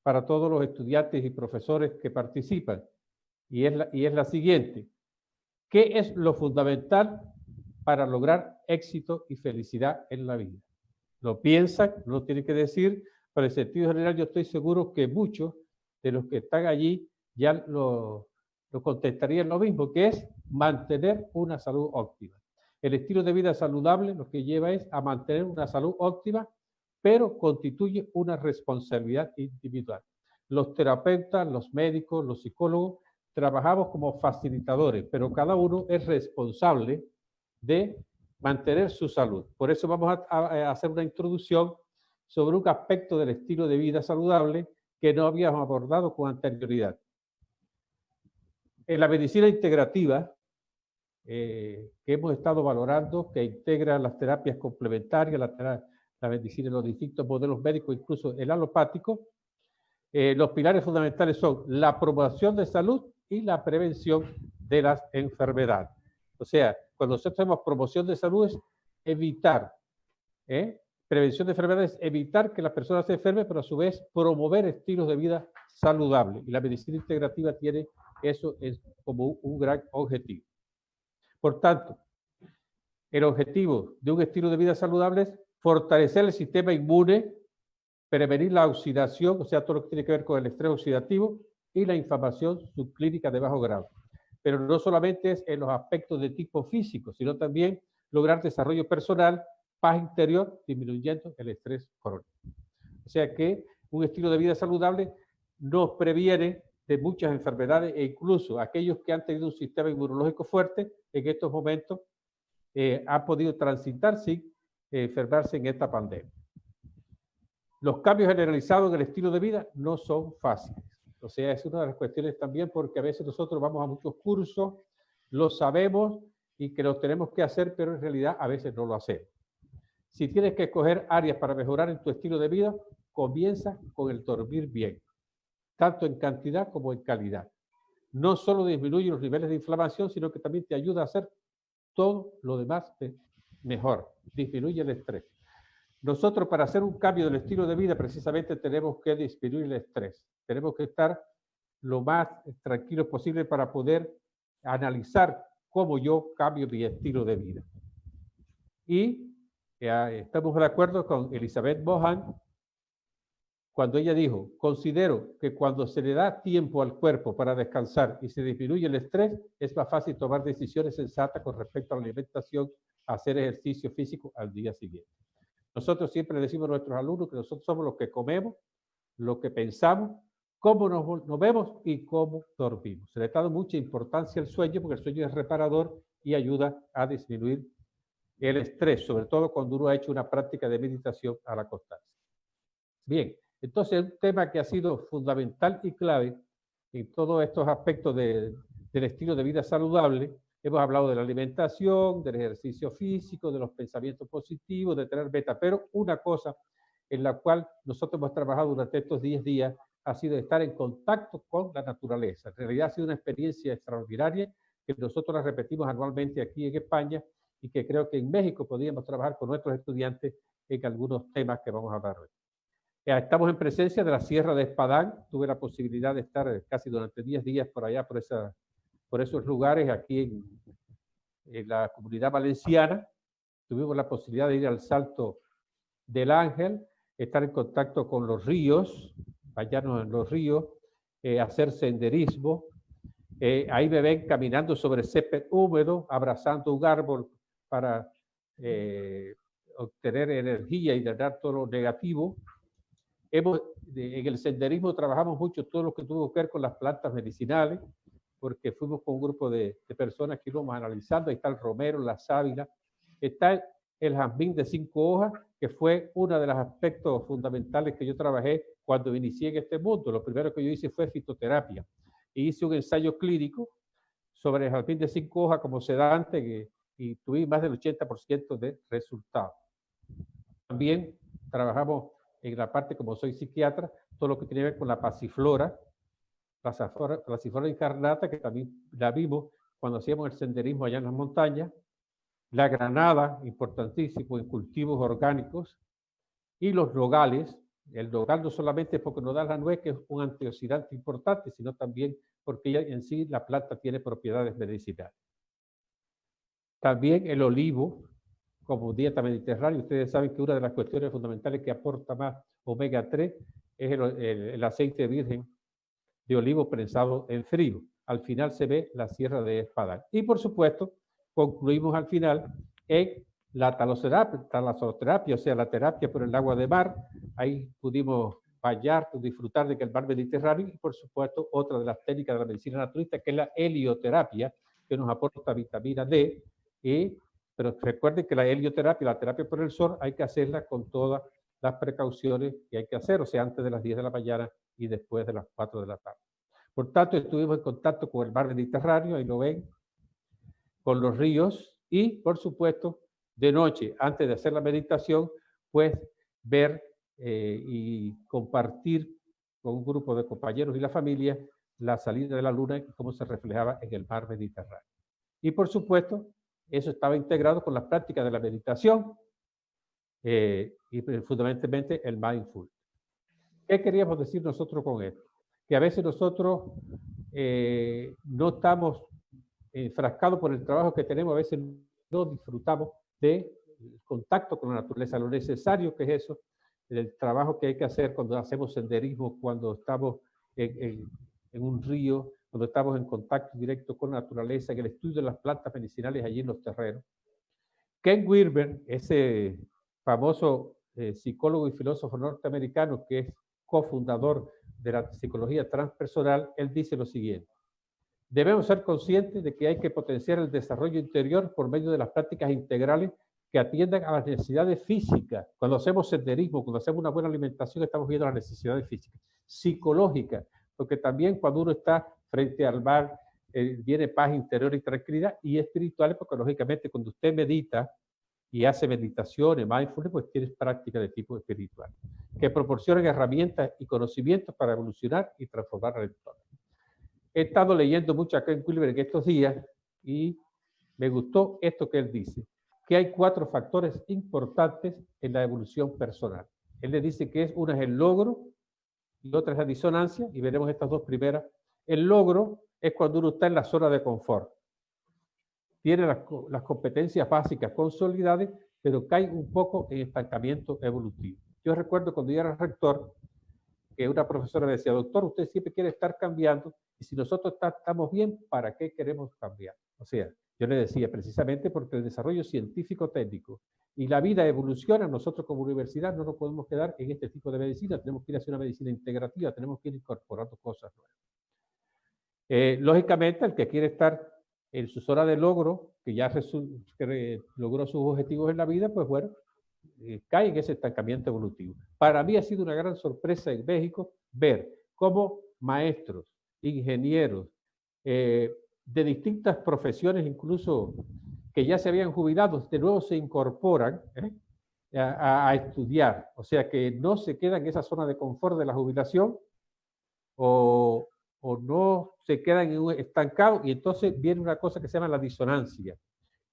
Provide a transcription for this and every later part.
para todos los estudiantes y profesores que participan, y es la siguiente. ¿Qué es lo fundamental para lograr éxito y felicidad en la vida? Lo piensan, no lo tienen que decir, pero en sentido general yo estoy seguro que muchos de los que están allí ya lo contestarían lo mismo, que es mantener una salud óptima. El estilo de vida saludable lo que lleva es a mantener una salud óptima, pero constituye una responsabilidad individual. Los terapeutas, los médicos, los psicólogos, trabajamos como facilitadores, pero cada uno es responsable de mantener su salud. Por eso vamos a hacer una introducción sobre un aspecto del estilo de vida saludable que no habíamos abordado con anterioridad. En la medicina integrativa, que hemos estado valorando, que integra las terapias complementarias, la medicina en los distintos modelos médicos, incluso el alopático, los pilares fundamentales son la promoción de salud y la prevención de las enfermedades. O sea, cuando nosotros hacemos promoción de salud es evitar, prevención de enfermedades, evitar que la persona se enferme, pero a su vez promover estilos de vida saludables. Y la medicina integrativa tiene eso como un gran objetivo. Por tanto, el objetivo de un estilo de vida saludable es fortalecer el sistema inmune, prevenir la oxidación, o sea, todo lo que tiene que ver con el estrés oxidativo y la inflamación subclínica de bajo grado. Pero no solamente es en los aspectos de tipo físico, sino también lograr desarrollo personal, paz interior, disminuyendo el estrés crónico. O sea que un estilo de vida saludable nos previene de muchas enfermedades e incluso aquellos que han tenido un sistema inmunológico fuerte en estos momentos han podido transitar sin enfermarse en esta pandemia. Los cambios generalizados en el estilo de vida no son fáciles. O sea, es una de las cuestiones también porque a veces nosotros vamos a muchos cursos, lo sabemos y que los tenemos que hacer, pero en realidad a veces no lo hacemos. Si tienes que escoger áreas para mejorar en tu estilo de vida, comienza con el dormir bien, tanto en cantidad como en calidad. No solo disminuye los niveles de inflamación, sino que también te ayuda a hacer todo lo demás mejor, disminuye el estrés. Nosotros para hacer un cambio del estilo de vida precisamente tenemos que disminuir el estrés. Tenemos que estar lo más tranquilos posible para poder analizar cómo yo cambio mi estilo de vida. Y estamos de acuerdo con Elizabeth Bohan cuando ella dijo, considero que cuando se le da tiempo al cuerpo para descansar y se disminuye el estrés, es más fácil tomar decisiones sensatas con respecto a la alimentación, hacer ejercicio físico al día siguiente. Nosotros siempre decimos a nuestros alumnos que nosotros somos los que comemos, lo que pensamos, cómo nos vemos y cómo dormimos. Se le ha dado mucha importancia al sueño porque el sueño es reparador y ayuda a disminuir el estrés, sobre todo cuando uno ha hecho una práctica de meditación al acostarse. Bien, entonces un tema que ha sido fundamental y clave en todos estos aspectos del estilo de vida saludable. Hemos hablado de la alimentación, del ejercicio físico, de los pensamientos positivos, de tener meta, pero una cosa en la cual nosotros hemos trabajado durante estos 10 días ha sido estar en contacto con la naturaleza. En realidad ha sido una experiencia extraordinaria que nosotros la repetimos anualmente aquí en España y que creo que en México podríamos trabajar con nuestros estudiantes en algunos temas que vamos a hablar hoy. Estamos en presencia de la Sierra de Espadán. Tuve la posibilidad de estar casi durante 10 días por allá, por esos lugares aquí en la Comunidad Valenciana. Tuvimos la posibilidad de ir al Salto del Ángel, estar en contacto con los ríos, bañarnos en los ríos, hacer senderismo. Ahí me ven caminando sobre césped húmedo, abrazando un árbol para obtener energía y drenar todo lo negativo. En el senderismo trabajamos mucho todo lo que tuvo que ver con las plantas medicinales, porque fuimos con un grupo de personas que íbamos analizando. Ahí está el romero, la sábila, está el jazmín de 5 hojas, que fue uno de los aspectos fundamentales que yo trabajé cuando inicié en este mundo. Lo primero que yo hice fue fitoterapia. Y hice un ensayo clínico sobre el jazmín de 5 hojas como sedante y tuve más del 80% de resultados. También trabajamos en la parte, como soy psiquiatra, todo lo que tiene que ver con la pasiflora, pasiflora incarnata, que también la vimos cuando hacíamos el senderismo allá en las montañas, la granada, importantísimo en cultivos orgánicos, y los nogales, El nogal no solamente porque nos da la nuez, que es un antioxidante importante, sino también porque ella en sí, la planta tiene propiedades medicinales. También el olivo, como dieta mediterránea, ustedes saben que una de las cuestiones fundamentales que aporta más omega 3 es el aceite virgen de olivo prensado en frío. Al final se ve la sierra de Espadán. Y por supuesto, concluimos al final en la talasoterapia, o sea, la terapia por el agua de mar. Ahí pudimos bañar, disfrutar de que el mar Mediterráneo, y por supuesto otra de las técnicas de la medicina naturista, que es la helioterapia, que nos aporta vitamina D. Pero recuerden que la helioterapia, la terapia por el sol, hay que hacerla con todas las precauciones que hay que hacer, o sea, antes de las 10 de la mañana y después de las 4 de la tarde. Por tanto, estuvimos en contacto con el mar Mediterráneo, ahí lo ven, con los ríos y, por supuesto, de noche, antes de hacer la meditación, pues ver y compartir con un grupo de compañeros y la familia la salida de la luna y cómo se reflejaba en el mar Mediterráneo. Y, por supuesto, eso estaba integrado con las prácticas de la meditación y fundamentalmente el mindful. ¿Qué queríamos decir nosotros con esto? Que a veces nosotros no estamos enfrascados por el trabajo que tenemos, a veces no disfrutamos del contacto con la naturaleza, lo necesario que es eso, el trabajo que hay que hacer cuando hacemos senderismo, cuando estamos en un río, cuando estamos en contacto directo con la naturaleza, en el estudio de las plantas medicinales allí en los terrenos. Ken Wilber, ese famoso psicólogo y filósofo norteamericano que es cofundador de la psicología transpersonal, él dice lo siguiente: debemos ser conscientes de que hay que potenciar el desarrollo interior por medio de las prácticas integrales que atiendan a las necesidades físicas. Cuando hacemos senderismo, cuando hacemos una buena alimentación, estamos viendo las necesidades físicas, psicológicas, porque también cuando uno está frente al mar, viene paz interior y tranquilidad, y espirituales, porque lógicamente cuando usted medita y hace meditaciones, mindfulness, pues tienes prácticas de tipo espiritual, que proporcionan herramientas y conocimientos para evolucionar y transformar el entorno. He estado leyendo mucho a Ken Wilber en estos días y me gustó esto que él dice, que hay 4 factores importantes en la evolución personal. Él le dice que una es el logro y otra es la disonancia, y veremos estas 2 primeras. El logro es cuando uno está en la zona de confort. Tiene las competencias básicas consolidadas, pero cae un poco en estancamiento evolutivo. Yo recuerdo cuando yo era rector, que una profesora me decía: doctor, usted siempre quiere estar cambiando, y si nosotros estamos bien, ¿para qué queremos cambiar? O sea, yo le decía, precisamente porque el desarrollo científico-técnico y la vida evoluciona, nosotros como universidad no nos podemos quedar en este tipo de medicina, tenemos que ir a hacer una medicina integrativa, tenemos que ir incorporando cosas nuevas. Lógicamente, el que quiere estar en su zona de logro, que ya logró sus objetivos en la vida, pues bueno, cae en ese estancamiento evolutivo. Para mí ha sido una gran sorpresa en México ver cómo maestros, ingenieros, de distintas profesiones, incluso que ya se habían jubilado, de nuevo se incorporan a estudiar. O sea, que no se quedan en esa zona de confort de la jubilación o no se quedan estancados, y entonces viene una cosa que se llama la disonancia,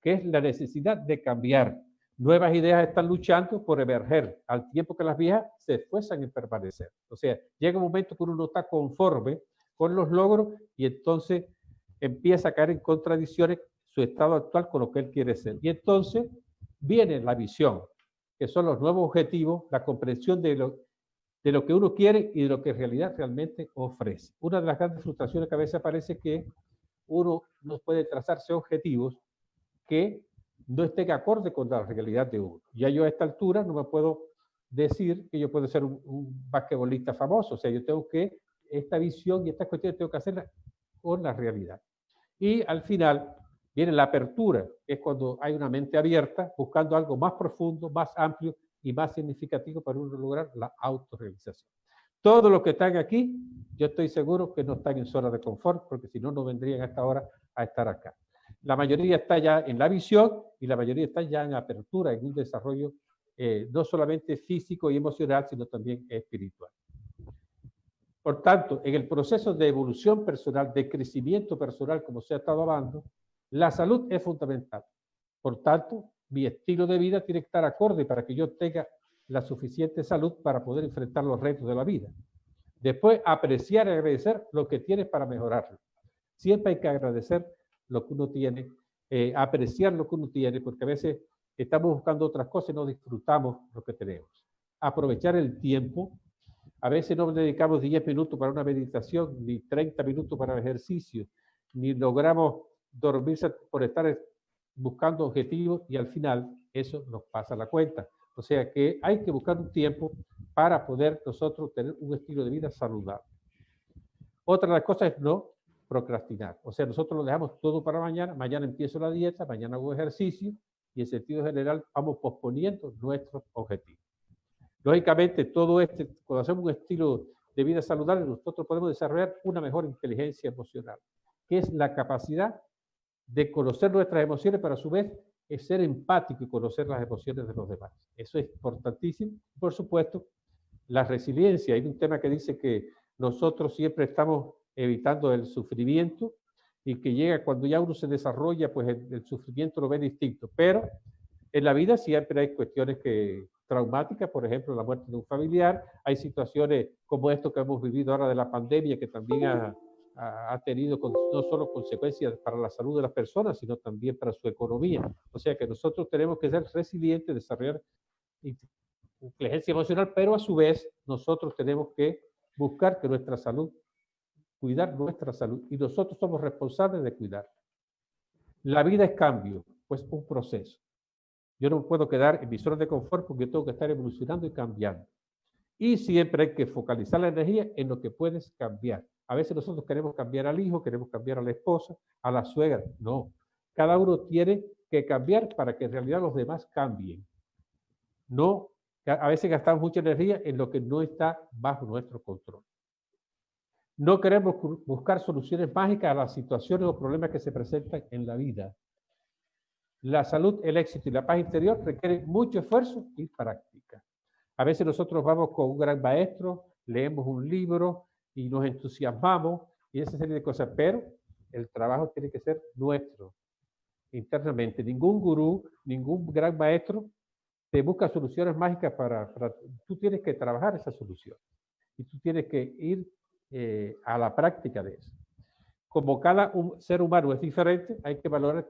que es la necesidad de cambiar. Nuevas ideas están luchando por emerger, al tiempo que las viejas se esfuerzan en permanecer. O sea, llega un momento que uno no está conforme con los logros y entonces empieza a caer en contradicciones su estado actual con lo que él quiere ser. Y entonces viene la visión, que son los nuevos objetivos, la comprensión de lo que uno quiere y de lo que en realidad realmente ofrece. Una de las grandes frustraciones que a veces aparece es que uno no puede trazarse objetivos que no estén acorde con la realidad de uno. Ya yo a esta altura no me puedo decir que yo puedo ser un basquetbolista famoso. O sea, yo tengo que, esta visión y estas cuestiones tengo que hacerlas con la realidad. Y al final viene la apertura, que es cuando hay una mente abierta, buscando algo más profundo, más amplio y más significativo para uno lograr la autorrealización. Todos los que están aquí, yo estoy seguro que no están en zona de confort, porque si no, no vendrían a esta hora a estar acá. La mayoría está ya en la visión y la mayoría está ya en apertura, en un desarrollo no solamente físico y emocional, sino también espiritual. Por tanto, en el proceso de evolución personal, de crecimiento personal, como se ha estado hablando, la salud es fundamental. Por tanto, mi estilo de vida tiene que estar acorde para que yo tenga la suficiente salud para poder enfrentar los retos de la vida. Después, apreciar y agradecer lo que tienes para mejorarlo. Siempre hay que agradecer lo que uno tiene, apreciar lo que uno tiene, porque a veces estamos buscando otras cosas y no disfrutamos lo que tenemos. Aprovechar el tiempo. A veces no dedicamos 10 minutos para una meditación, ni 30 minutos para ejercicio, ni logramos dormirse por estar buscando objetivos y al final eso nos pasa la cuenta. O sea que hay que buscar un tiempo para poder nosotros tener un estilo de vida saludable. Otra de las cosas es no procrastinar. O sea, nosotros lo dejamos todo para mañana. Mañana empiezo la dieta, mañana hago ejercicio y en sentido general vamos posponiendo nuestros objetivos. Lógicamente, cuando hacemos un estilo de vida saludable, nosotros podemos desarrollar una mejor inteligencia emocional, que es la capacidad de conocer nuestras emociones, pero a su vez es ser empático y conocer las emociones de los demás. Eso es importantísimo. Por supuesto, la resiliencia. Hay un tema que dice que nosotros siempre estamos evitando el sufrimiento y que llega cuando ya uno se desarrolla, pues el sufrimiento lo ve distinto. Pero en la vida siempre hay cuestiones traumáticas, por ejemplo, la muerte de un familiar. Hay situaciones como esto que hemos vivido ahora de la pandemia, que también ha tenido no solo consecuencias para la salud de las personas, sino también para su economía. O sea que nosotros tenemos que ser resilientes, desarrollar inteligencia emocional, pero a su vez nosotros tenemos que buscar que nuestra salud, cuidar nuestra salud, y nosotros somos responsables de cuidar. La vida es cambio, pues un proceso. Yo no me puedo quedar en mi zona de confort porque yo tengo que estar evolucionando y cambiando. Y siempre hay que focalizar la energía en lo que puedes cambiar. A veces nosotros queremos cambiar al hijo, queremos cambiar a la esposa, a la suegra. No. Cada uno tiene que cambiar para que en realidad los demás cambien. No, a veces gastamos mucha energía en lo que no está bajo nuestro control. No queremos buscar soluciones mágicas a las situaciones o problemas que se presentan en la vida. La salud, el éxito y la paz interior requieren mucho esfuerzo y práctica. A veces nosotros vamos con un gran maestro, leemos un libro y nos entusiasmamos y esa serie de cosas, pero el trabajo tiene que ser nuestro, internamente. Ningún gurú, ningún gran maestro te busca soluciones mágicas tú tienes que trabajar esa solución y tú tienes que ir a la práctica de eso. Como cada ser humano es diferente, hay que valorar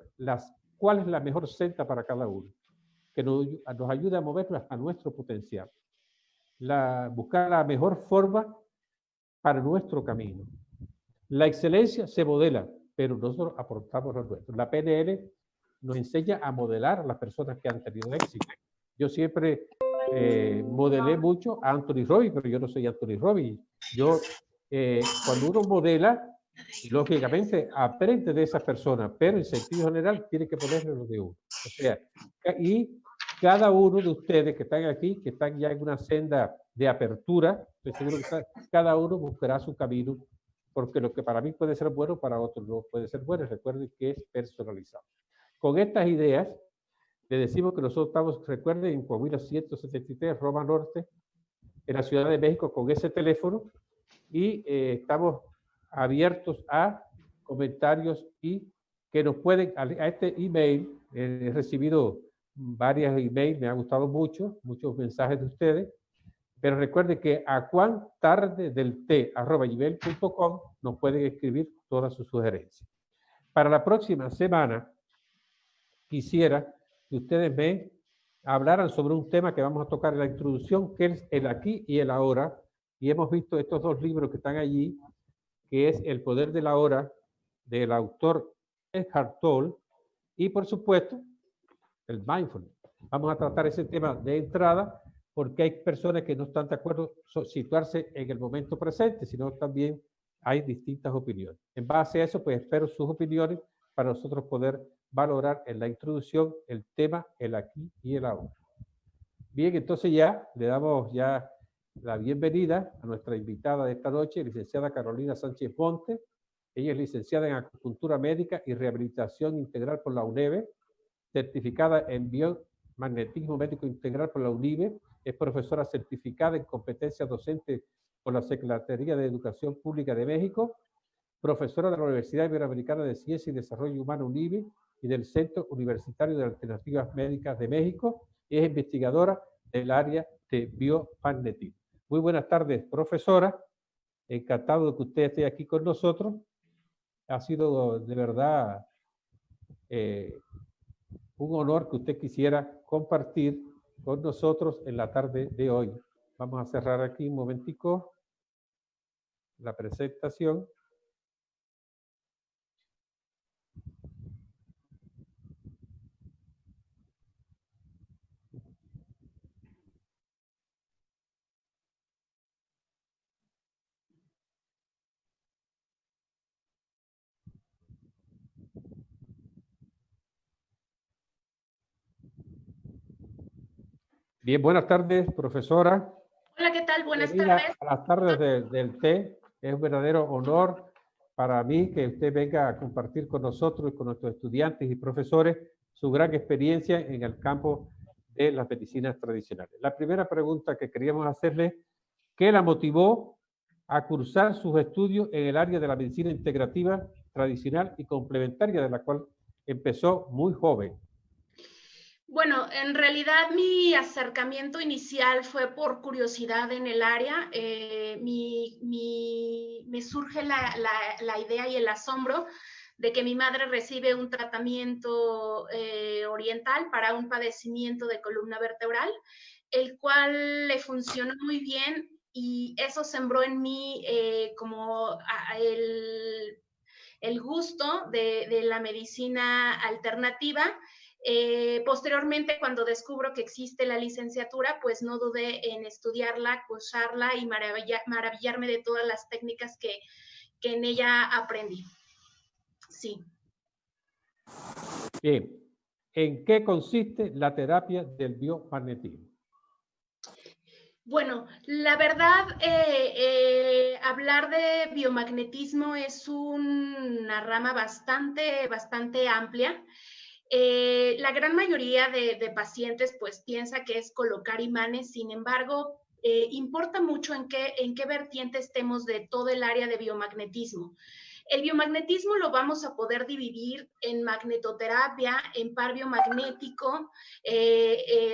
cuál es la mejor senda para cada uno, que nos ayude a movernos a nuestro potencial. Buscar la mejor forma para nuestro camino. La excelencia se modela, pero nosotros aportamos lo nuestro. La PNL nos enseña a modelar a las personas que han tenido éxito. Yo siempre modelé mucho a Anthony Robbins, pero yo no soy Anthony Robbins. Cuando uno modela, lógicamente aprende de esas personas, pero en sentido general tiene que ponerle lo de uno. O sea, y cada uno de ustedes que están aquí, que están ya en una senda de apertura, estoy seguro que cada uno buscará su camino, porque lo que para mí puede ser bueno, para otros no puede ser bueno. Recuerden que es personalizado. Con estas ideas, le decimos que nosotros estamos, recuerden, en Coahuila 173, Roma Norte, en la Ciudad de México, con ese teléfono, y estamos abiertos a comentarios y que nos pueden, a este email, he recibido varias emails, me ha gustado muchos mensajes de ustedes, pero recuerden que a cuantardedelte@gmail.com nos pueden escribir todas sus sugerencias. Para la próxima semana, quisiera que ustedes me hablaran sobre un tema que vamos a tocar en la introducción, que es el aquí y el ahora, y hemos visto estos dos libros que están allí, que es El poder de la hora, del autor Eckhart Tolle, y por supuesto, el mindfulness. Vamos a tratar ese tema de entrada, porque hay personas que no están de acuerdo situarse en el momento presente, sino también hay distintas opiniones. En base a eso, pues espero sus opiniones para nosotros poder valorar en la introducción el tema, el aquí y el ahora. Bien, entonces ya le damos ya la bienvenida a nuestra invitada de esta noche, licenciada Carolina Sánchez Monte. Ella es licenciada en Acupuntura Médica y Rehabilitación Integral por la UNEVE, certificada en Biomagnetismo Médico Integral por la UNIBE, es profesora certificada en competencias docentes por la Secretaría de Educación Pública de México, profesora de la Universidad Iberoamericana de Ciencia y Desarrollo Humano UNIBE y del Centro Universitario de Alternativas Médicas de México, y es investigadora del área de biomagnetismo. Muy buenas tardes, profesora. Encantado de que usted esté aquí con nosotros. Ha sido de verdad un honor que usted quisiera compartir con nosotros en la tarde de hoy. Vamos a cerrar aquí un momentico la presentación. Bien, buenas tardes, profesora. Hola, ¿qué tal? Buenas Bienvenida tardes. a las tardes del té. Es un verdadero honor para mí que usted venga a compartir con nosotros y con nuestros estudiantes y profesores su gran experiencia en el campo de las medicinas tradicionales. La primera pregunta que queríamos hacerle, ¿qué la motivó a cursar sus estudios en el área de la medicina integrativa tradicional y complementaria, de la cual empezó muy joven? Bueno, en realidad mi acercamiento inicial fue por curiosidad en el área. Me surge la idea y el asombro de que mi madre recibe un tratamiento oriental para un padecimiento de columna vertebral, el cual le funcionó muy bien y eso sembró en mí como el gusto de la medicina alternativa. Posteriormente, cuando descubro que existe la licenciatura, pues no dudé en estudiarla, cursarla y maravillarme de todas las técnicas que en ella aprendí. Sí. Bien, ¿en qué consiste la terapia del biomagnetismo? Bueno, la verdad, hablar de biomagnetismo es una rama bastante amplia. La gran mayoría de pacientes pues piensa que es colocar imanes, sin embargo, importa mucho en qué vertiente estemos de todo el área de biomagnetismo. El biomagnetismo lo vamos a poder dividir en magnetoterapia, en par biomagnético,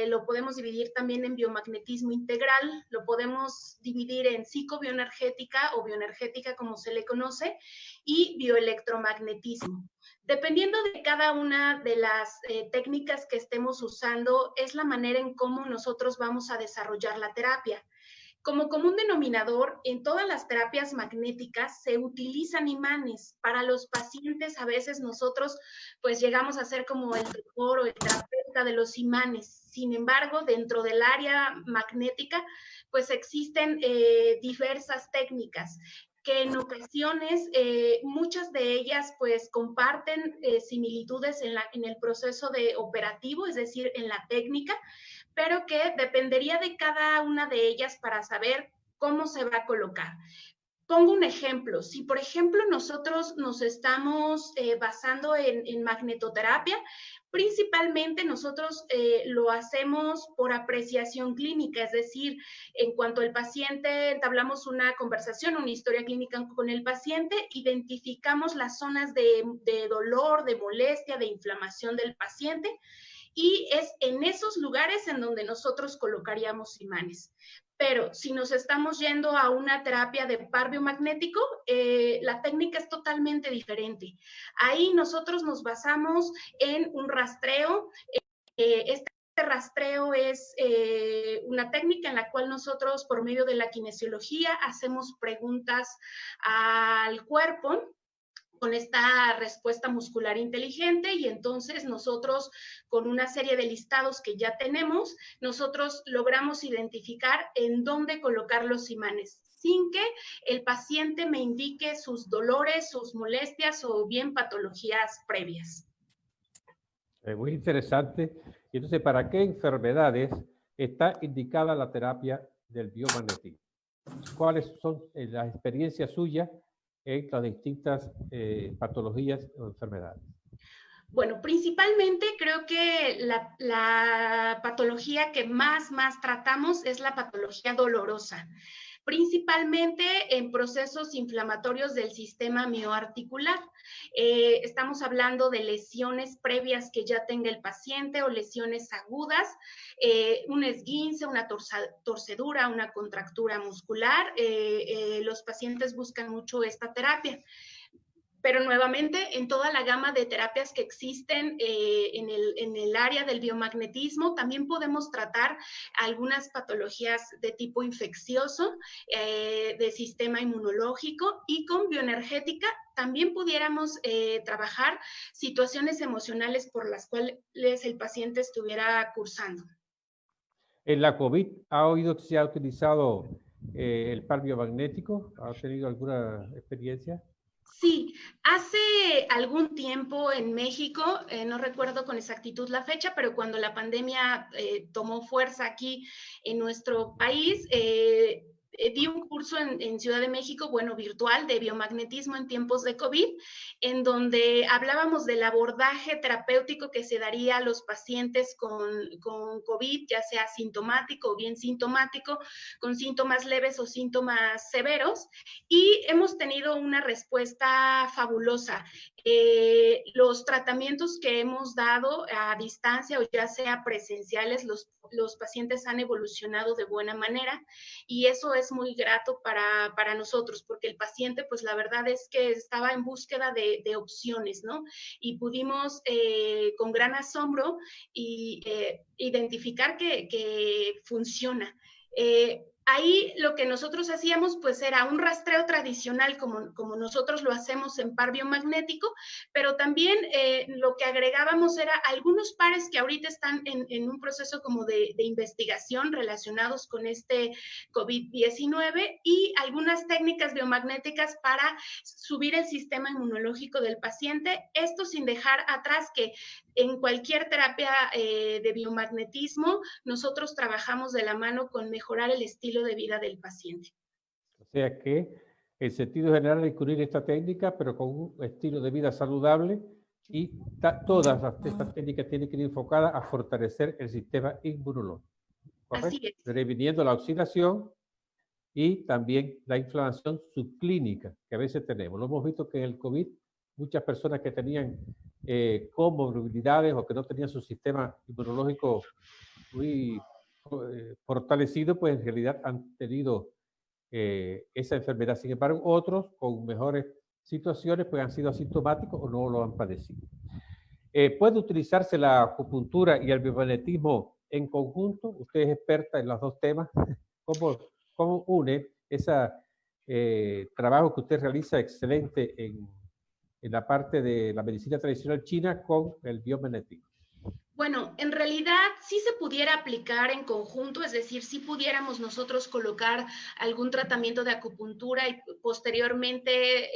lo podemos dividir también en biomagnetismo integral, lo podemos dividir en psicobioenergética o bioenergética como se le conoce, y bioelectromagnetismo. Dependiendo de cada una de las técnicas que estemos usando, es la manera en cómo nosotros vamos a desarrollar la terapia. Como común denominador, en todas las terapias magnéticas se utilizan imanes. Para los pacientes, a veces nosotros pues llegamos a ser como el tutor o el terapeuta de los imanes. Sin embargo, dentro del área magnética, pues existen diversas técnicas que en ocasiones muchas de ellas pues comparten similitudes en el proceso de operativo, es decir, en la técnica, pero que dependería de cada una de ellas para saber cómo se va a colocar. Pongo un ejemplo. Si, por ejemplo, nosotros nos estamos basando en magnetoterapia, principalmente nosotros lo hacemos por apreciación clínica, es decir, en cuanto al paciente entablamos una conversación, una historia clínica con el paciente, identificamos las zonas de dolor, de molestia, de inflamación del paciente, y es en esos lugares en donde nosotros colocaríamos imanes. Pero si nos estamos yendo a una terapia de par biomagnético, la técnica es totalmente diferente. Ahí nosotros nos basamos en un rastreo. Este rastreo es una técnica en la cual nosotros, por medio de la kinesiología, hacemos preguntas al cuerpo con esta respuesta muscular inteligente, y entonces nosotros con una serie de listados que ya tenemos, nosotros logramos identificar en dónde colocar los imanes sin que el paciente me indique sus dolores, sus molestias o bien patologías previas. Muy interesante. Y entonces, ¿para qué enfermedades está indicada la terapia del biomagnetismo? ¿Cuáles son las experiencias suyas en las distintas patologías o enfermedades? Bueno, principalmente creo que la patología que más tratamos es la patología dolorosa. principalmente en procesos inflamatorios del sistema mioarticular. Estamos hablando de lesiones previas que ya tenga el paciente o lesiones agudas, un esguince, una torcedura, una contractura muscular. Los pacientes buscan mucho esta terapia. Pero nuevamente, en toda la gama de terapias que existen en el área del biomagnetismo, también podemos tratar algunas patologías de tipo infeccioso, de sistema inmunológico, y con bioenergética también pudiéramos trabajar situaciones emocionales por las cuales el paciente estuviera cursando. En la COVID, ¿ha oído que se ha utilizado el par biomagnético? ¿Ha tenido alguna experiencia? Sí, hace algún tiempo en México, no recuerdo con exactitud la fecha, pero cuando la pandemia tomó fuerza aquí en nuestro país, di un curso en Ciudad de México, bueno, virtual, de biomagnetismo en tiempos de COVID, en donde hablábamos del abordaje terapéutico que se daría a los pacientes con COVID, ya sea sintomático o bien sintomático, con síntomas leves o síntomas severos, y hemos tenido una respuesta fabulosa. Los tratamientos que hemos dado a distancia o ya sea presenciales, los pacientes han evolucionado de buena manera, y eso es muy grato para nosotros, porque el paciente, pues la verdad es que estaba en búsqueda de opciones, ¿no? Y pudimos con gran asombro identificar que funciona. Ahí lo que nosotros hacíamos pues era un rastreo tradicional como nosotros lo hacemos en par biomagnético, pero también lo que agregábamos era algunos pares que ahorita están en un proceso como de investigación relacionados con este COVID-19, y algunas técnicas biomagnéticas para subir el sistema inmunológico del paciente, esto sin dejar atrás que en cualquier terapia de biomagnetismo nosotros trabajamos de la mano con mejorar el estilo de vida del paciente. O sea que el sentido general es incluir esta técnica, pero con un estilo de vida saludable, y todas estas técnicas tienen que ir enfocadas a fortalecer el sistema inmunológico. ¿Correcto? Así es. Previniendo la oxidación y también la inflamación subclínica que a veces tenemos. Lo hemos visto que en el COVID muchas personas que tenían comorbilidades o que no tenían su sistema inmunológico muy fortalecido, pues en realidad han tenido esa enfermedad. Sin embargo, otros con mejores situaciones pues han sido asintomáticos o no lo han padecido. ¿Puede utilizarse la acupuntura y el biomagnetismo en conjunto? Usted es experta en los dos temas. ¿Cómo une ese trabajo que usted realiza excelente en la parte de la medicina tradicional china con el biomagnetismo? Bueno, en realidad sí se pudiera aplicar en conjunto, es decir, sí pudiéramos nosotros colocar algún tratamiento de acupuntura y posteriormente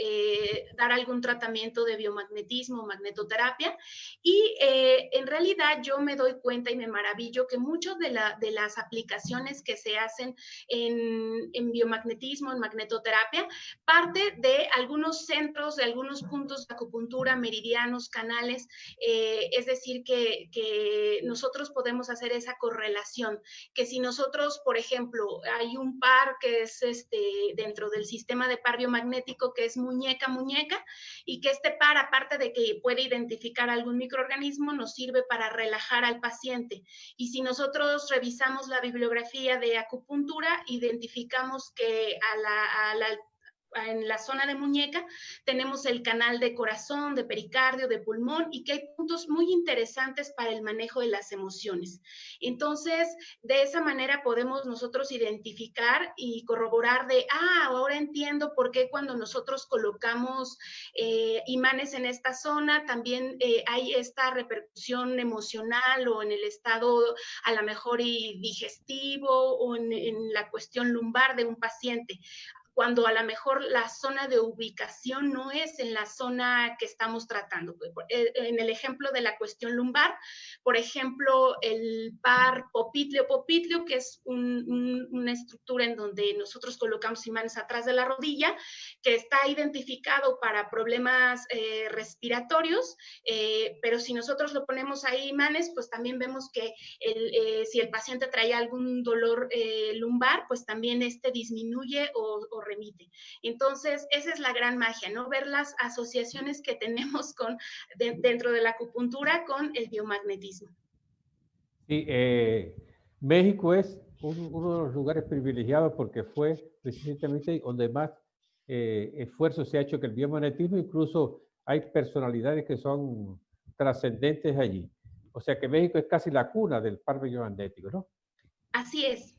dar algún tratamiento de biomagnetismo, magnetoterapia. Y en realidad yo me doy cuenta y me maravillo que muchas de las aplicaciones que se hacen en biomagnetismo, en magnetoterapia, parte de algunos centros, de algunos puntos de acupuntura, meridianos, canales, es decir, que nosotros podemos hacer esa correlación, que si nosotros, por ejemplo, hay un par que es dentro del sistema de par biomagnético que es muñeca, y que este par, aparte de que puede identificar algún microorganismo, nos sirve para relajar al paciente. Y si nosotros revisamos la bibliografía de acupuntura, identificamos que en la zona de muñeca tenemos el canal de corazón, de pericardio, de pulmón, y que hay puntos muy interesantes para el manejo de las emociones. Entonces, de esa manera podemos nosotros identificar y corroborar ahora entiendo por qué cuando nosotros colocamos imanes en esta zona, también hay esta repercusión emocional o en el estado a lo mejor digestivo o en la cuestión lumbar de un paciente. cuando a lo mejor la zona de ubicación no es en la zona que estamos tratando. En el ejemplo de la cuestión lumbar, por ejemplo, el par popitleo, que es una estructura en donde nosotros colocamos imanes atrás de la rodilla, que está identificado para problemas respiratorios, pero si nosotros lo ponemos ahí imanes, pues también vemos que si el paciente trae algún dolor lumbar, pues también disminuye o remite. Entonces, esa es la gran magia, ¿no? Ver las asociaciones que tenemos dentro de la acupuntura con el biomagnetismo. Sí, México es uno de los lugares privilegiados porque fue precisamente donde más esfuerzo se ha hecho que el biomagnetismo, incluso hay personalidades que son trascendentes allí. O sea que México es casi la cuna del par biomagnético, ¿no? Así es.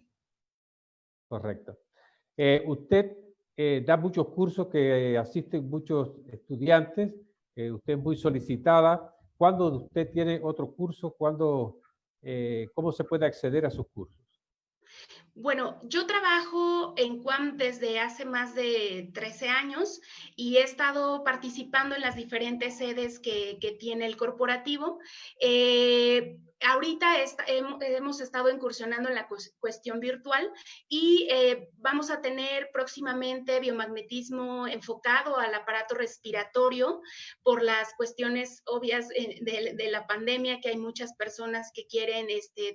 Correcto. Usted da muchos cursos que asisten muchos estudiantes, usted es muy solicitada. ¿Cuándo usted tiene otro curso? ¿Cómo se puede acceder a sus cursos? Bueno, yo trabajo en QAM desde hace más de 13 años y he estado participando en las diferentes sedes que tiene el corporativo. Ahorita hemos estado incursionando en la cuestión virtual y vamos a tener próximamente biomagnetismo enfocado al aparato respiratorio por las cuestiones obvias de la pandemia, que hay muchas personas que quieren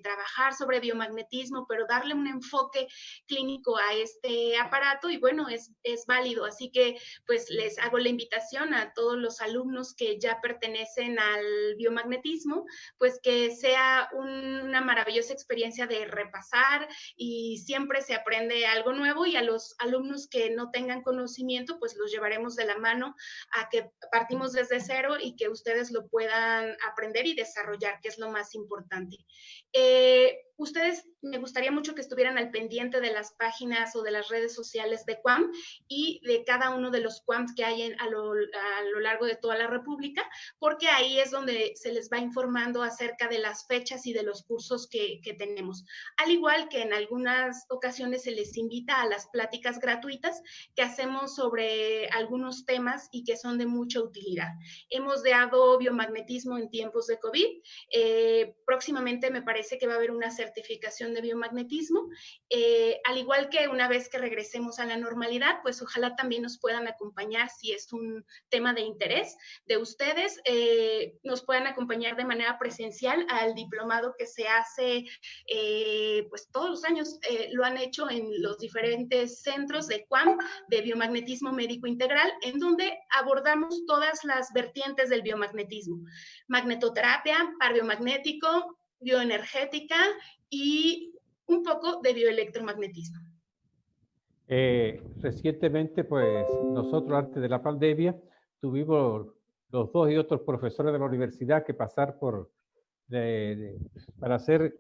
trabajar sobre biomagnetismo, pero darle un enfoque clínico a este aparato y bueno, es válido. Así que pues les hago la invitación a todos los alumnos que ya pertenecen al biomagnetismo, pues que sea una maravillosa experiencia de repasar y siempre se aprende algo nuevo, y a los alumnos que no tengan conocimiento, pues los llevaremos de la mano a que partimos desde cero y que ustedes lo puedan aprender y desarrollar, que es lo más importante. Ustedes, me gustaría mucho que estuvieran al pendiente de las páginas o de las redes sociales de QAM y de cada uno de los QAMs que hay a lo largo de toda la República, porque ahí es donde se les va informando acerca de las fechas y de los cursos que tenemos. Al igual que en algunas ocasiones se les invita a las pláticas gratuitas que hacemos sobre algunos temas y que son de mucha utilidad. Hemos dado biomagnetismo en tiempos de COVID. Próximamente me parece que va a haber una certificación de biomagnetismo. Al igual que una vez que regresemos a la normalidad, pues ojalá también nos puedan acompañar si es un tema de interés de ustedes, nos puedan acompañar de manera presencial al diplomado que se hace pues todos los años. Lo han hecho en los diferentes centros de QAM de biomagnetismo médico integral, en donde abordamos todas las vertientes del biomagnetismo: magnetoterapia, par biomagnético, bioenergética y un poco de bioelectromagnetismo. Recientemente, pues nosotros antes de la pandemia tuvimos los dos y otros profesores de la universidad que pasar para ser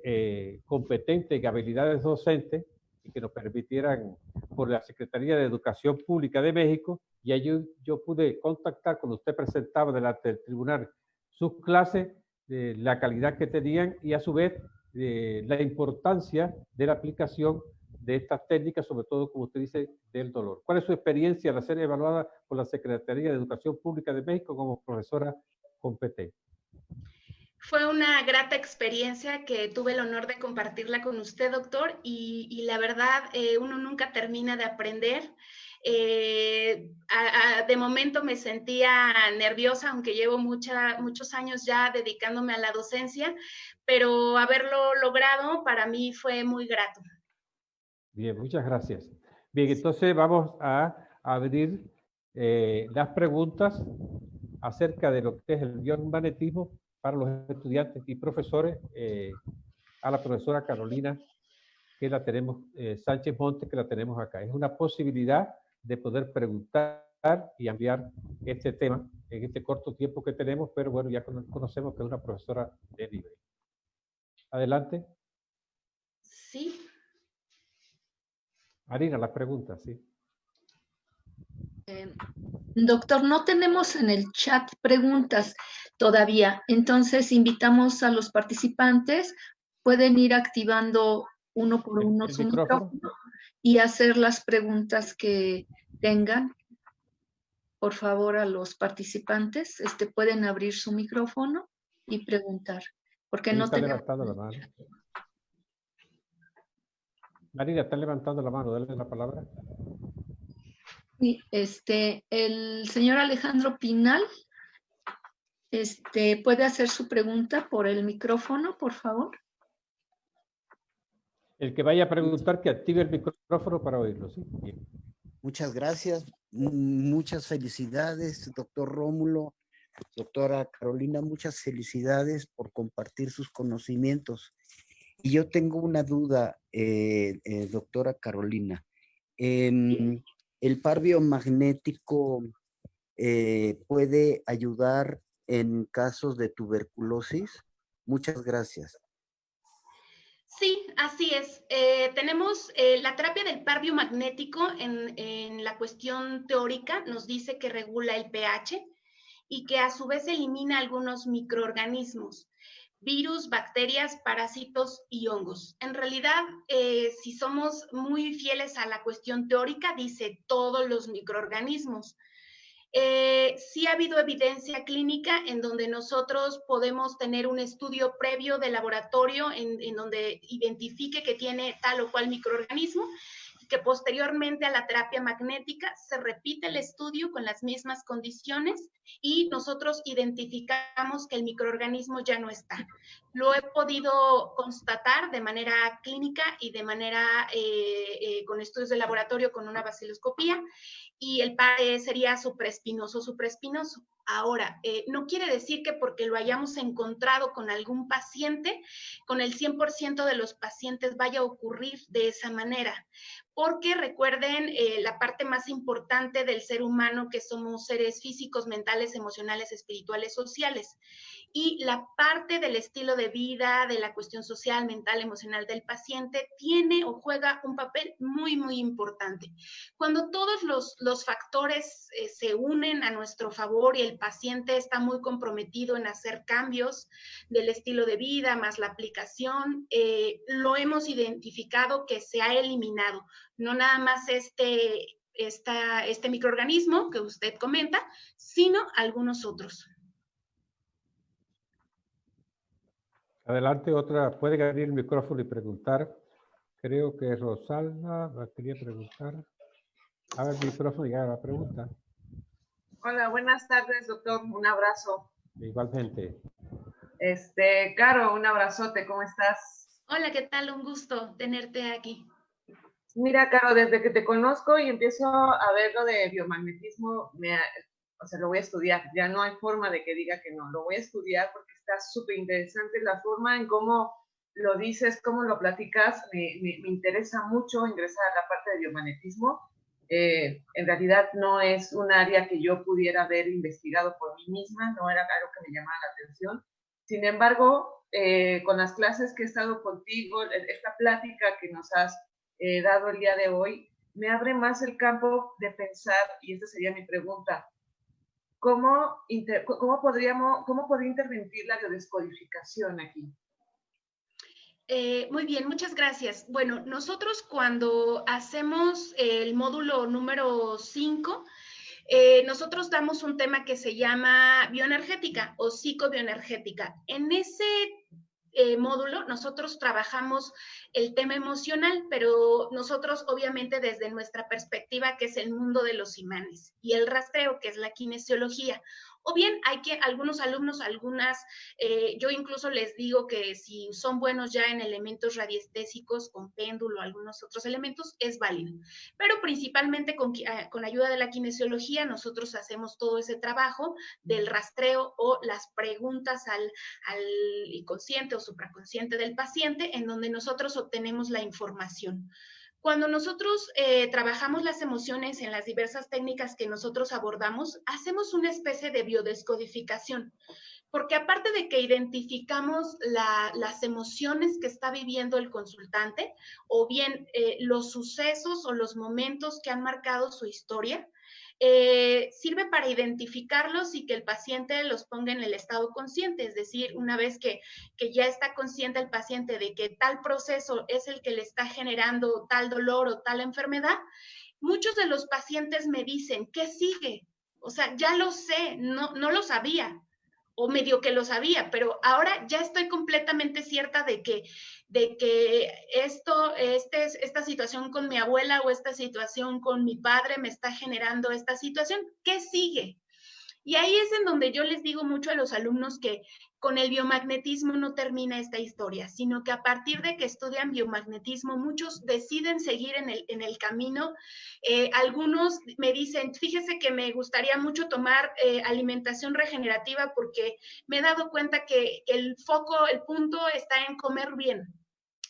competentes en habilidades docentes y que nos permitieran por la Secretaría de Educación Pública de México, y allí yo pude contactar cuando usted presentaba delante del tribunal sus clases, la calidad que tenían y a su vez la importancia de la aplicación de estas técnicas, sobre todo, como usted dice, del dolor. ¿Cuál es su experiencia al ser evaluada por la Secretaría de Educación Pública de México como profesora competente? Fue una grata experiencia que tuve el honor de compartirla con usted, doctor, y la verdad, uno nunca termina de aprender. De momento me sentía nerviosa, aunque llevo muchos años ya dedicándome a la docencia, pero haberlo logrado para mí fue muy grato. Bien, muchas gracias. Bien, entonces vamos a abrir las preguntas acerca de lo que es el biomagnetismo para los estudiantes y profesores, a la profesora Carolina, que la tenemos, Sánchez Montes, que la tenemos acá. Es una posibilidad de poder preguntar y ampliar este tema en este corto tiempo que tenemos, pero bueno, ya conocemos que es una profesora de nivel. Adelante. Sí. Marina, las preguntas, sí. Doctor, no tenemos en el chat preguntas todavía, entonces invitamos a los participantes, pueden ir activando uno por uno su micrófono y hacer las preguntas que tengan. Por favor, a los participantes, pueden abrir su micrófono y preguntar, porque no Está tenemos... levantando la mano. Marina, está levantando la mano, dale la palabra. Sí, el señor Alejandro Pinal, ¿puede hacer su pregunta por el micrófono, por favor? El que vaya a preguntar, que active el micrófono para oírlo, ¿sí? Bien. Muchas gracias, muchas felicidades, doctor Rómulo, doctora Carolina, muchas felicidades por compartir sus conocimientos. Y yo tengo una duda, doctora Carolina. ¿El par biomagnético puede ayudar en casos de tuberculosis? Muchas gracias. Sí, así es. Tenemos la terapia del par biomagnético en la cuestión teórica, nos dice que regula el pH y que a su vez elimina algunos microorganismos, virus, bacterias, parásitos y hongos. En realidad, si somos muy fieles a la cuestión teórica, dice todos los microorganismos. Sí ha habido evidencia clínica en donde nosotros podemos tener un estudio previo de laboratorio en donde identifique que tiene tal o cual microorganismo, que posteriormente a la terapia magnética se repite el estudio con las mismas condiciones y nosotros identificamos que el microorganismo ya no está. Lo he podido constatar de manera clínica y de manera con estudios de laboratorio con una baciloscopía, y el par sería supraespinoso. Ahora, no quiere decir que porque lo hayamos encontrado con algún paciente, con el 100% de los pacientes vaya a ocurrir de esa manera. Porque recuerden la parte más importante del ser humano, que somos seres físicos, mentales, emocionales, espirituales, sociales. Y la parte del estilo de vida, de la cuestión social, mental, emocional del paciente, tiene o juega un papel muy, muy importante. Cuando todos los factores se unen a nuestro favor y el paciente está muy comprometido en hacer cambios del estilo de vida, más la aplicación, lo hemos identificado que se ha eliminado. No nada más este microorganismo que usted comenta, sino algunos otros. Adelante, otra. Puede abrir el micrófono y preguntar. Creo que Rosalba quería preguntar. Abre el micrófono y haga la pregunta. Hola, buenas tardes, doctor. Un abrazo. Igualmente. Caro, un abrazote. ¿Cómo estás? Hola, ¿qué tal? Un gusto tenerte aquí. Mira, Caro, desde que te conozco y empiezo a ver lo de biomagnetismo, lo voy a estudiar. Ya no hay forma de que diga que no. Lo voy a estudiar porque está súper interesante la forma en cómo lo dices, cómo lo platicas. Me interesa mucho ingresar a la parte de biomagnetismo. En realidad no es un área que yo pudiera haber investigado por mí misma, no era algo que me llamara la atención. Sin embargo, con las clases que he estado contigo, esta plática que nos has dado el día de hoy, me abre más el campo de pensar, y esta sería mi pregunta, ¿cómo podría intervenir la biodescodificación aquí? Muy bien, muchas gracias. Bueno, nosotros cuando hacemos el módulo número 5, nosotros damos un tema que se llama bioenergética o psicobioenergética. En ese módulo nosotros trabajamos el tema emocional, pero nosotros obviamente desde nuestra perspectiva, que es el mundo de los imanes, y el rastreo, que es la kinesiología. O bien hay que algunos alumnos, yo incluso les digo que si son buenos ya en elementos radiestésicos, con péndulo, algunos otros elementos, es válido. Pero principalmente con ayuda de la kinesiología, nosotros hacemos todo ese trabajo del rastreo o las preguntas al inconsciente o supraconsciente del paciente, en donde nosotros obtenemos la información. Cuando nosotros trabajamos las emociones en las diversas técnicas que nosotros abordamos, hacemos una especie de biodescodificación, porque aparte de que identificamos las emociones que está viviendo el consultante, o bien los sucesos o los momentos que han marcado su historia, sirve para identificarlos y que el paciente los ponga en el estado consciente, es decir, una vez que ya está consciente el paciente de que tal proceso es el que le está generando tal dolor o tal enfermedad, muchos de los pacientes me dicen, ¿qué sigue? O sea, ya lo sé, no lo sabía, o medio que lo sabía, pero ahora ya estoy completamente cierta de que esta situación con mi abuela o esta situación con mi padre me está generando esta situación. ¿Qué sigue? Y ahí es en donde yo les digo mucho a los alumnos que con el biomagnetismo no termina esta historia, sino que a partir de que estudian biomagnetismo, muchos deciden seguir en el camino. Algunos me dicen, fíjese que me gustaría mucho tomar alimentación regenerativa porque me he dado cuenta que el punto está en comer bien.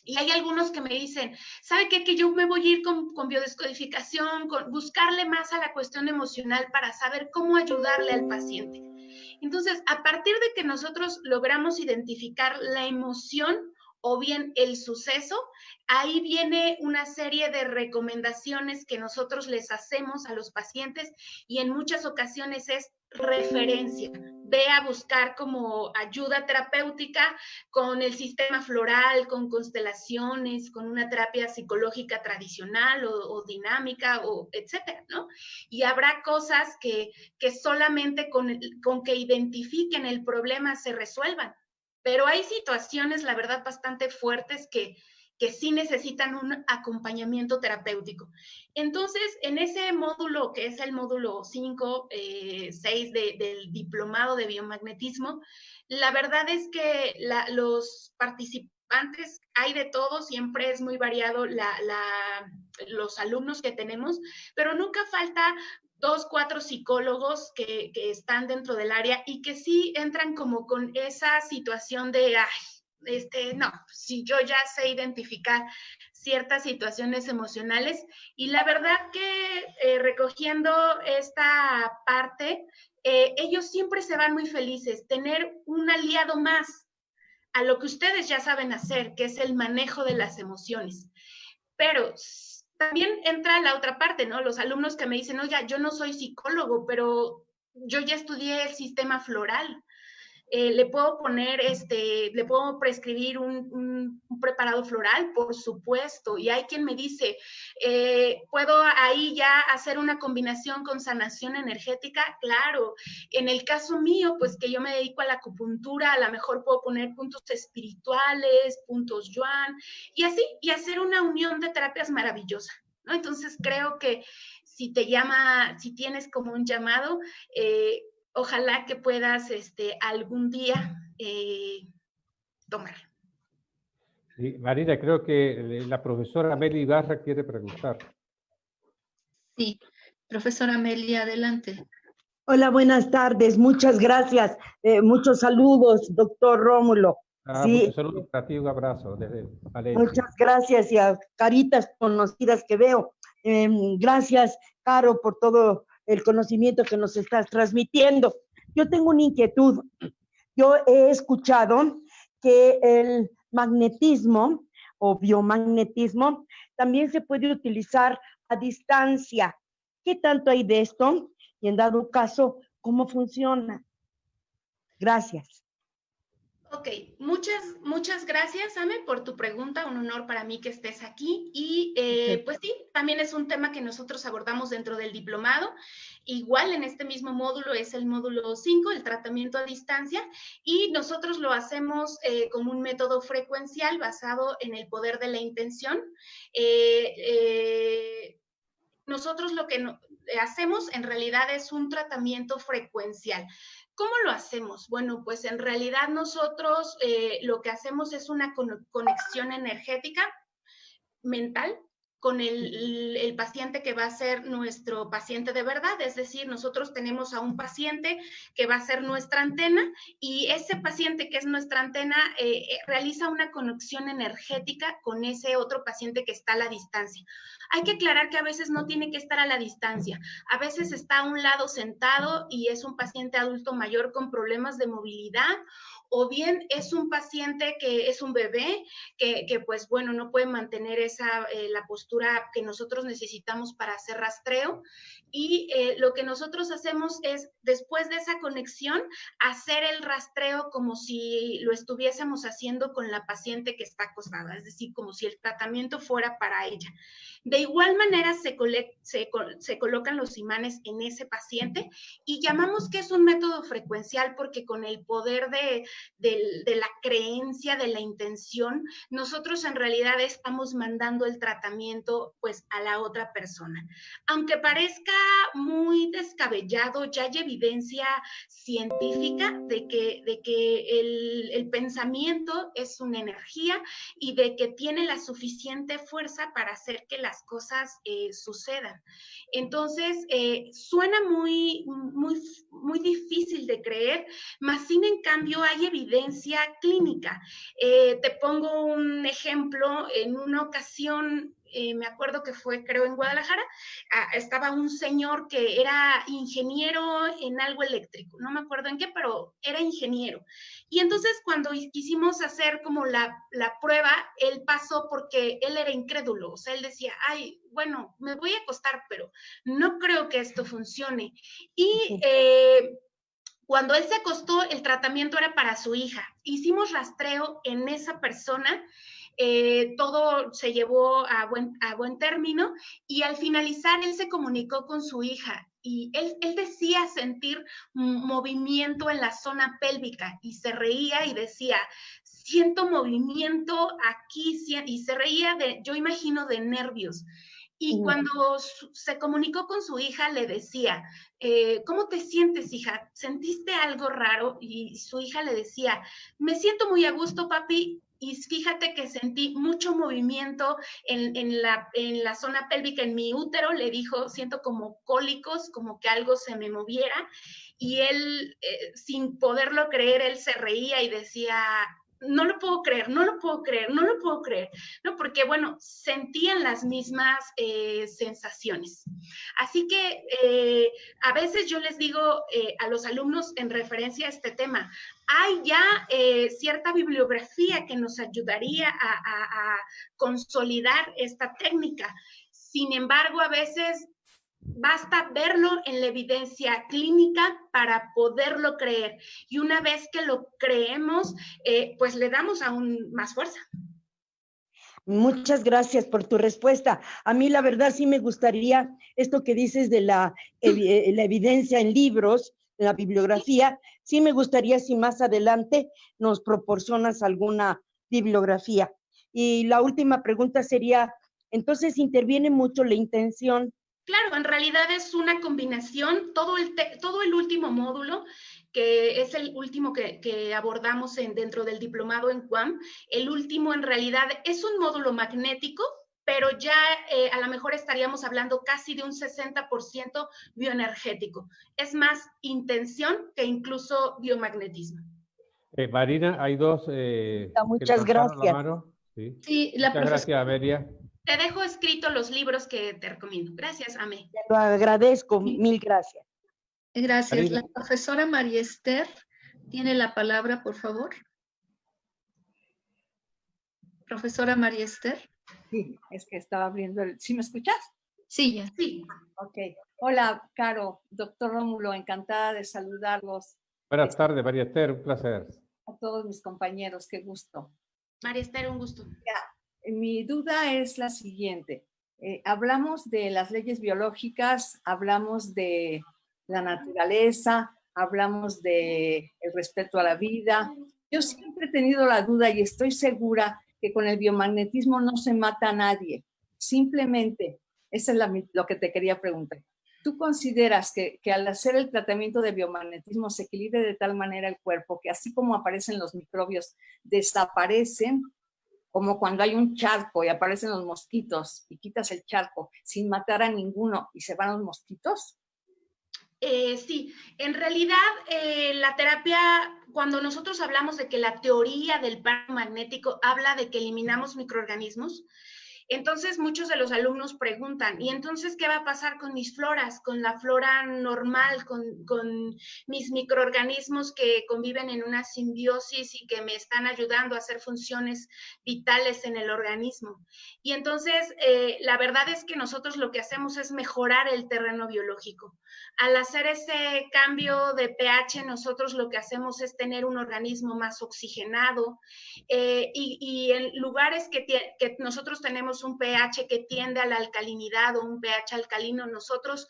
Y hay algunos que me dicen, ¿sabe qué? Que yo me voy a ir con biodescodificación, con buscarle más a la cuestión emocional para saber cómo ayudarle al paciente. Entonces, a partir de que nosotros logramos identificar la emoción o bien el suceso, ahí viene una serie de recomendaciones que nosotros les hacemos a los pacientes y en muchas ocasiones es referencia. Ve a buscar como ayuda terapéutica con el sistema floral, con constelaciones, con una terapia psicológica tradicional o dinámica, o etcétera, ¿no? Y habrá cosas que solamente con que identifiquen el problema se resuelvan. Pero hay situaciones, la verdad, bastante fuertes que sí necesitan un acompañamiento terapéutico. Entonces, en ese módulo, que es el módulo 5, 6 del diplomado de biomagnetismo, la verdad es que los participantes, hay de todo, siempre es muy variado los alumnos que tenemos, pero nunca falta 2, 4 psicólogos que están dentro del área y que sí entran como con esa situación de, no, si yo ya sé identificar ciertas situaciones emocionales, y la verdad que recogiendo esta parte, ellos siempre se van muy felices, tener un aliado más a lo que ustedes ya saben hacer, que es el manejo de las emociones. Pero también entra la otra parte, ¿no? Los alumnos que me dicen, oye, yo no soy psicólogo, pero yo ya estudié el sistema floral. Le puedo poner, le puedo prescribir un preparado floral, por supuesto. Y hay quien me dice, ¿puedo ahí ya hacer una combinación con sanación energética? Claro. En el caso mío, pues que yo me dedico a la acupuntura, a lo mejor puedo poner puntos espirituales, puntos yuan, y así, y hacer una unión de terapias maravillosa, ¿no? Entonces creo que si tienes como un llamado, ojalá que puedas algún día tomar. Sí, Marina, creo que la profesora Amelia Ibarra quiere preguntar. Sí, profesora Amelia, adelante. Hola, buenas tardes, muchas gracias. Muchos saludos, doctor Rómulo. Sí, Un saludo para ti, un abrazo desde Valencia. muchas gracias y a caritas conocidas que veo. Gracias, Caro, por todo el conocimiento que nos estás transmitiendo. Yo tengo una inquietud. Yo he escuchado que el magnetismo o biomagnetismo también se puede utilizar a distancia. ¿Qué tanto hay de esto? Y en dado caso, ¿cómo funciona? Gracias. Ok, muchas gracias, Ame, por tu pregunta. Un honor para mí que estés aquí. Y pues sí, también es un tema que nosotros abordamos dentro del diplomado. Igual en este mismo módulo es el módulo 5, el tratamiento a distancia, y nosotros lo hacemos como un método frecuencial basado en el poder de la intención. Nosotros lo que hacemos en realidad es un tratamiento frecuencial. ¿Cómo lo hacemos? Bueno, pues en realidad nosotros lo que hacemos es una conexión energética mental con el paciente que va a ser nuestro paciente de verdad. Es decir, nosotros tenemos a un paciente que va a ser nuestra antena y ese paciente que es nuestra antena realiza una conexión energética con ese otro paciente que está a la distancia. Hay que aclarar que a veces no tiene que estar a la distancia. A veces está a un lado sentado y es un paciente adulto mayor con problemas de movilidad, o bien es un paciente que es un bebé, que pues bueno, no puede mantener la postura que nosotros necesitamos para hacer rastreo. Y lo que nosotros hacemos es, después de esa conexión, hacer el rastreo como si lo estuviésemos haciendo con la paciente que está acostada, es decir, como si el tratamiento fuera para ella. De igual manera se colocan los imanes en ese paciente y llamamos que es un método frecuencial porque con el poder de la creencia, de la intención, nosotros en realidad estamos mandando el tratamiento pues a la otra persona. Aunque parezca muy descabellado, ya hay evidencia científica de que el pensamiento es una energía y de que tiene la suficiente fuerza para hacer que las cosas sucedan. Entonces, suena muy difícil de creer, mas sin en cambio hay evidencia clínica. Te pongo un ejemplo. En una ocasión, me acuerdo que fue, creo, en Guadalajara, estaba un señor que era ingeniero en algo eléctrico, no me acuerdo en qué, pero era ingeniero. Y entonces cuando quisimos hacer como la prueba, él pasó porque él era incrédulo, o sea, él decía, ay, bueno, me voy a acostar, pero no creo que esto funcione. Y cuando él se acostó, el tratamiento era para su hija. Hicimos rastreo en esa persona, todo se llevó a buen término y al finalizar él se comunicó con su hija y él decía sentir movimiento en la zona pélvica y se reía y decía, siento movimiento aquí, y se reía yo imagino de nervios. Y cuando se comunicó con su hija, le decía, ¿cómo te sientes, hija? ¿Sentiste algo raro? Y su hija le decía, me siento muy a gusto, papi, y fíjate que sentí mucho movimiento en la zona pélvica, en mi útero, le dijo, siento como cólicos, como que algo se me moviera, y él, sin poderlo creer, él se reía y decía, no lo puedo creer, no lo puedo creer, no lo puedo creer, ¿no? Porque, bueno, sentían las mismas sensaciones. Así que a veces yo les digo a los alumnos en referencia a este tema, hay ya cierta bibliografía que nos ayudaría a consolidar esta técnica. Sin embargo, a veces basta verlo en la evidencia clínica para poderlo creer. Y una vez que lo creemos, pues le damos aún más fuerza. Muchas gracias por tu respuesta. A mí la verdad sí me gustaría esto que dices de la evidencia en libros, la bibliografía, sí me gustaría si más adelante nos proporcionas alguna bibliografía. Y la última pregunta sería, entonces interviene mucho la intención. Claro, en realidad es una combinación, todo el último módulo, que es el último que abordamos dentro del diplomado en QAM, el último en realidad es un módulo magnético, pero ya a lo mejor estaríamos hablando casi de un 60% bioenergético. Es más intención que incluso biomagnetismo. Marina, hay dos. Muchas gracias. La mano. Sí. Sí, Muchas gracias, Amelia. Te dejo escrito los libros que te recomiendo. Gracias, Ame. Te lo agradezco, mil gracias. Gracias. Marina. La profesora María Esther tiene la palabra, por favor. Profesora María Esther. Sí, es que estaba abriendo el... ¿Sí me escuchas? Sí, ya. Sí. Ok. Hola, Caro, doctor Rómulo, encantada de saludarlos. Buenas tardes, María Esther, un placer. A todos mis compañeros, qué gusto. María Esther, un gusto. Mi duda es la siguiente. Hablamos de las leyes biológicas, hablamos de la naturaleza, hablamos de el respeto a la vida. Yo siempre he tenido la duda y estoy segura que con el biomagnetismo no se mata a nadie. Simplemente, eso es lo que te quería preguntar. ¿Tú consideras que al hacer el tratamiento de biomagnetismo se equilibre de tal manera el cuerpo que así como aparecen los microbios, desaparecen? Como cuando hay un charco y aparecen los mosquitos y quitas el charco sin matar a ninguno y se van los mosquitos. Sí, en realidad la terapia, cuando nosotros hablamos de que la teoría del paro magnético habla de que eliminamos microorganismos, Entonces muchos de los alumnos preguntan, ¿y entonces qué va a pasar con mis floras, con la flora normal, con mis microorganismos que conviven en una simbiosis y que me están ayudando a hacer funciones vitales en el organismo? Y entonces la verdad es que nosotros lo que hacemos es mejorar el terreno biológico. Al hacer ese cambio de pH, nosotros lo que hacemos es tener un organismo más oxigenado, y en lugares que nosotros tenemos un pH que tiende a la alcalinidad o un pH alcalino, nosotros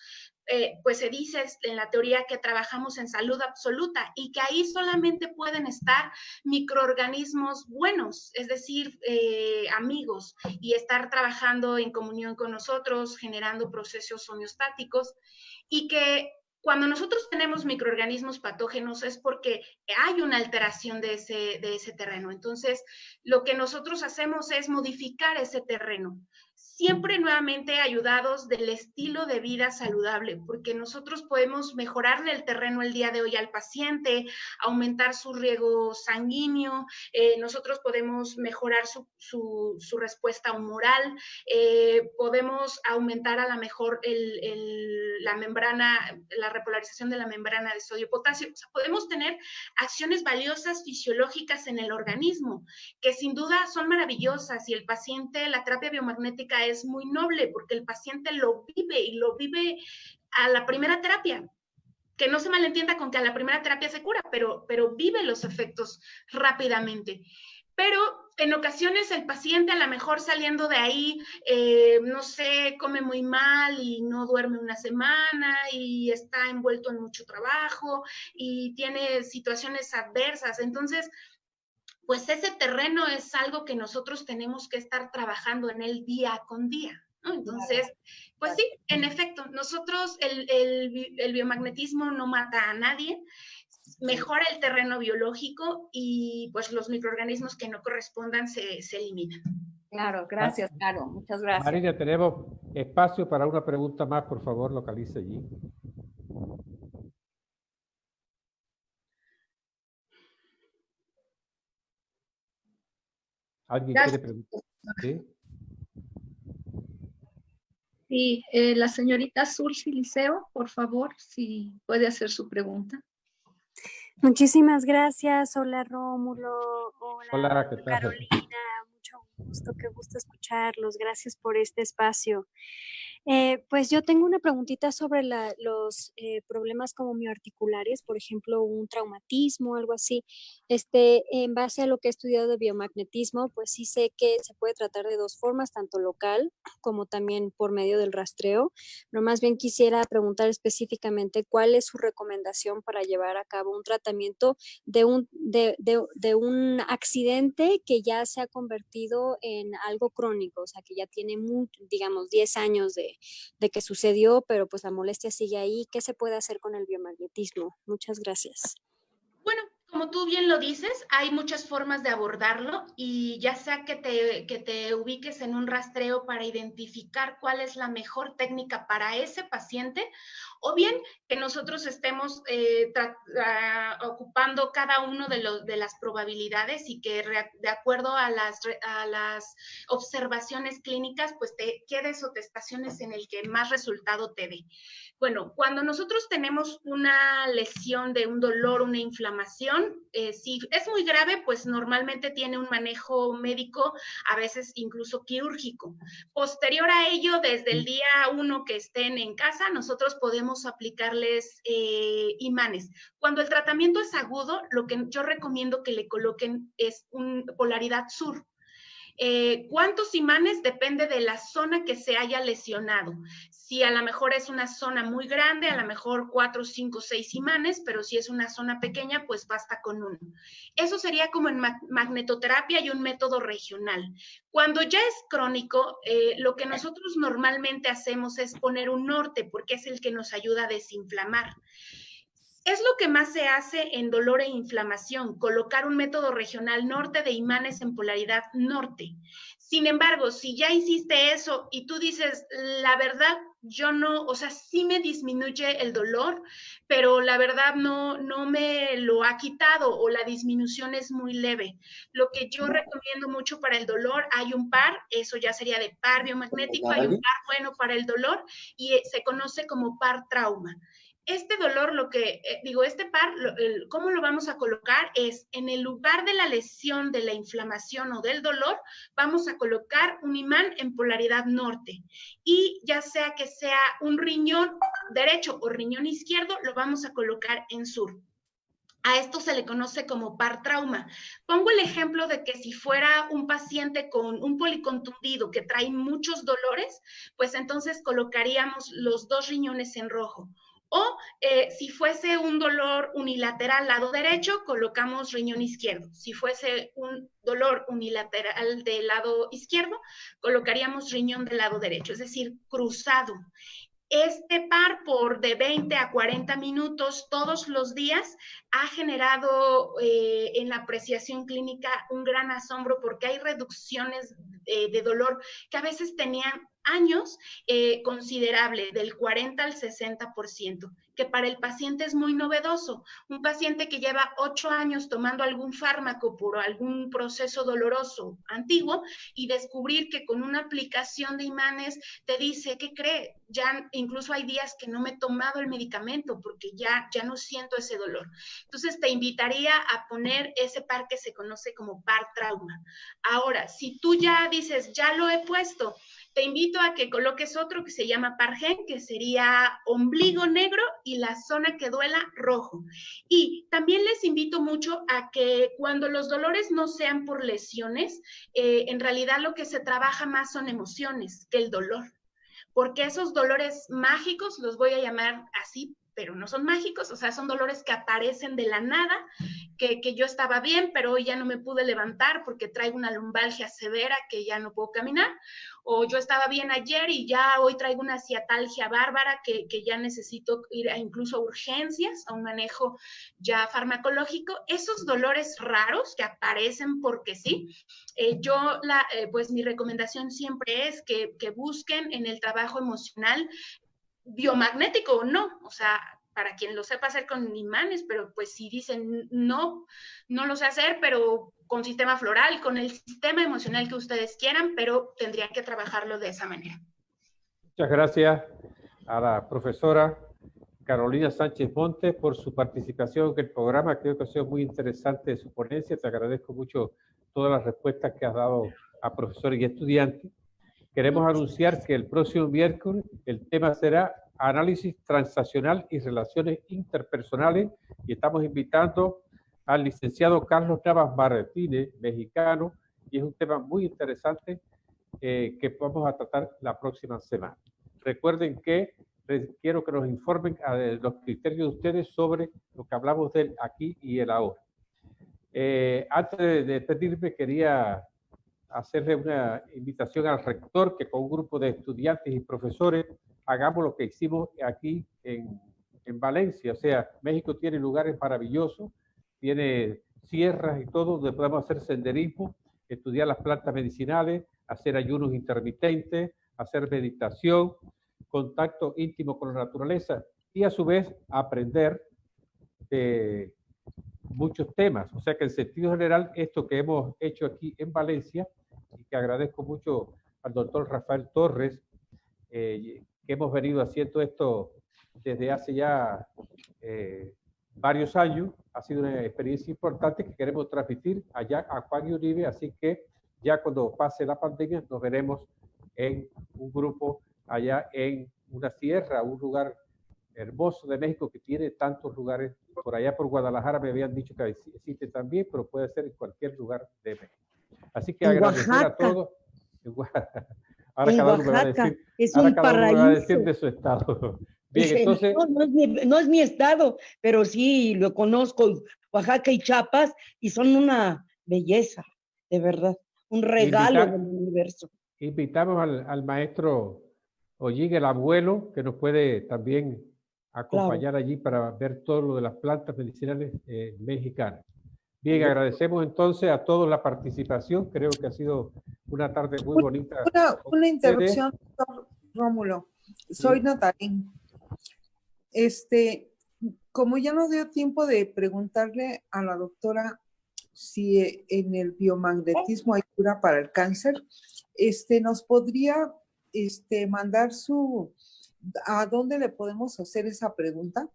pues se dice en la teoría que trabajamos en salud absoluta y que ahí solamente pueden estar microorganismos buenos, es decir, amigos, y estar trabajando en comunión con nosotros, generando procesos homeostáticos, y que cuando nosotros tenemos microorganismos patógenos es porque hay una alteración de ese terreno. Entonces, lo que nosotros hacemos es modificar ese terreno, siempre nuevamente ayudados del estilo de vida saludable, porque nosotros podemos mejorarle el terreno el día de hoy al paciente, aumentar su riego sanguíneo, nosotros podemos mejorar su respuesta humoral, podemos aumentar a lo mejor la membrana, la repolarización de la membrana de sodio-potasio. O sea, podemos tener acciones valiosas fisiológicas en el organismo, que sin duda son maravillosas, y el paciente, la terapia biomagnética es muy noble porque el paciente lo vive y lo vive a la primera terapia. Que no se malentienda con que a la primera terapia se cura, pero vive los efectos rápidamente. Pero en ocasiones el paciente a lo mejor saliendo de ahí, no sé, come muy mal y no duerme una semana y está envuelto en mucho trabajo y tiene situaciones adversas. Entonces, pues ese terreno es algo que nosotros tenemos que estar trabajando en él día con día, ¿no? Entonces, pues sí, en efecto, nosotros el biomagnetismo no mata a nadie, mejora el terreno biológico y pues los microorganismos que no correspondan se eliminan. Claro, gracias, Caro. Muchas gracias. Marina, tenemos espacio para una pregunta más, por favor, localice allí. ¿Alguien quiere preguntar? ¿Sí? Sí, la señorita Zulsi Liceo, por favor, si puede hacer su pregunta. Muchísimas gracias. Hola, Rómulo. Hola, ¿qué tal? Carolina, mucho gusto, qué gusto escucharlos. Gracias por este espacio. Pues yo tengo una preguntita sobre los problemas como mioarticulares, por ejemplo, un traumatismo, algo así. En base a lo que he estudiado de biomagnetismo, pues sí sé que se puede tratar de dos formas, tanto local como también por medio del rastreo. Pero más bien quisiera preguntar específicamente cuál es su recomendación para llevar a cabo un tratamiento de un accidente que ya se ha convertido en algo crónico, o sea, que ya tiene, digamos, 10 años de que sucedió, pero pues la molestia sigue ahí. ¿Qué se puede hacer con el biomagnetismo? Muchas gracias. Bueno, como tú bien lo dices, hay muchas formas de abordarlo, y ya sea que te ubiques en un rastreo para identificar cuál es la mejor técnica para ese paciente, o bien que nosotros estemos ocupando cada uno de las probabilidades y que de acuerdo a las observaciones clínicas, pues te quedes o te estaciones en el que más resultado te dé. Bueno, cuando nosotros tenemos una lesión de un dolor, una inflamación, si es muy grave, pues normalmente tiene un manejo médico, a veces incluso quirúrgico. Posterior a ello, desde el día 1 que estén en casa, nosotros podemos aplicarles imanes. Cuando el tratamiento es agudo, lo que yo recomiendo que le coloquen es polaridad sur. ¿Cuántos imanes? Depende de la zona que se haya lesionado. Si a lo mejor es una zona muy grande, a lo mejor 4, 5, 6 imanes, pero si es una zona pequeña, pues basta con uno. Eso sería como en magnetoterapia y un método regional. Cuando ya es crónico, lo que nosotros normalmente hacemos es poner un norte, porque es el que nos ayuda a desinflamar. Es lo que más se hace en dolor e inflamación, colocar un método regional norte de imanes en polaridad norte. Sin embargo, si ya hiciste eso y tú dices, la verdad, yo no, o sea, sí me disminuye el dolor, pero la verdad no me lo ha quitado o la disminución es muy leve. Lo que yo recomiendo mucho para el dolor, hay un par, eso ya sería de par biomagnético, hay un par bueno para el dolor y se conoce como par trauma. Este dolor, este par, ¿cómo lo vamos a colocar? Es en el lugar de la lesión, de la inflamación o del dolor, vamos a colocar un imán en polaridad norte. Y ya sea que sea un riñón derecho o riñón izquierdo, lo vamos a colocar en sur. A esto se le conoce como par trauma. Pongo el ejemplo de que si fuera un paciente con un policontundido que trae muchos dolores, pues entonces colocaríamos los dos riñones en rojo. O si fuese un dolor unilateral lado derecho, colocamos riñón izquierdo. Si fuese un dolor unilateral del lado izquierdo, colocaríamos riñón del lado derecho, es decir, cruzado. Este par por de 20 a 40 minutos todos los días ha generado en la apreciación clínica un gran asombro porque hay reducciones de dolor que a veces tenían años considerable, del 40 al 60%, que para el paciente es muy novedoso. Un paciente que lleva 8 años tomando algún fármaco por algún proceso doloroso antiguo y descubrir que con una aplicación de imanes te dice, ¿qué cree? Ya incluso hay días que no me he tomado el medicamento porque ya no siento ese dolor. Entonces te invitaría a poner ese par que se conoce como par trauma. Ahora, si tú ya dices, ya lo he puesto, te invito a que coloques otro que se llama Pargen, que sería ombligo negro y la zona que duela rojo. Y también les invito mucho a que cuando los dolores no sean por lesiones, en realidad lo que se trabaja más son emociones que el dolor. Porque esos dolores mágicos, los voy a llamar así, pero no son mágicos, o sea, son dolores que aparecen de la nada, que yo estaba bien, pero hoy ya no me pude levantar porque traigo una lumbalgia severa que ya no puedo caminar, o yo estaba bien ayer y ya hoy traigo una ciatalgia bárbara que ya necesito ir incluso a urgencias, a un manejo ya farmacológico. Esos dolores raros que aparecen porque sí, pues mi recomendación siempre es que busquen en el trabajo emocional, biomagnético o no, o sea, para quien lo sepa hacer con imanes, pero pues si dicen no lo sé hacer, pero con sistema floral, con el sistema emocional que ustedes quieran, pero tendrían que trabajarlo de esa manera. Muchas gracias a la profesora Carolina Sánchez Montes por su participación en el programa. Creo que ha sido muy interesante su ponencia. Te agradezco mucho todas las respuestas que has dado a profesores y estudiantes. Queremos anunciar que el próximo miércoles el tema será análisis transaccional y relaciones interpersonales y estamos invitando al licenciado Carlos Navas Martínez, mexicano, y es un tema muy interesante que vamos a tratar la próxima semana. Recuerden que quiero que nos informen de los criterios de ustedes sobre lo que hablamos de aquí y el ahora. Antes de despedirme, quería hacerle una invitación al rector que con un grupo de estudiantes y profesores hagamos lo que hicimos aquí en Valencia. O sea, México tiene lugares maravillosos, tiene sierras y todo, donde podemos hacer senderismo, estudiar las plantas medicinales, hacer ayunos intermitentes, hacer meditación, contacto íntimo con la naturaleza y a su vez aprender de muchos temas. O sea que en sentido general, esto que hemos hecho aquí en Valencia, y que agradezco mucho al doctor Rafael Torres, que hemos venido haciendo esto desde hace ya varios años, ha sido una experiencia importante que queremos transmitir allá a Juan y Uribe, así que ya cuando pase la pandemia nos veremos en un grupo allá en una sierra, un lugar hermoso de México que tiene tantos lugares. Por allá por Guadalajara me habían dicho que existe también, pero puede ser en cualquier lugar de México. Así que agradecer a todos. Ahora cada uno me va a decir, es un paraíso de su estado. Bien, entonces, no es mi estado, pero sí lo conozco, Oaxaca y Chiapas, y son una belleza, de verdad, un regalo del universo. Invitamos al maestro Ollín, el abuelo, que nos puede también acompañar allí para ver todo lo de las plantas medicinales mexicanas. Bien, agradecemos entonces a todos la participación. Creo que ha sido una tarde muy bonita. Una interrupción, doctor Rómulo. Soy Natarín. Como ya no dio tiempo de preguntarle a la doctora si en el biomagnetismo hay cura para el cáncer, ¿nos podría mandar a dónde le podemos hacer esa pregunta?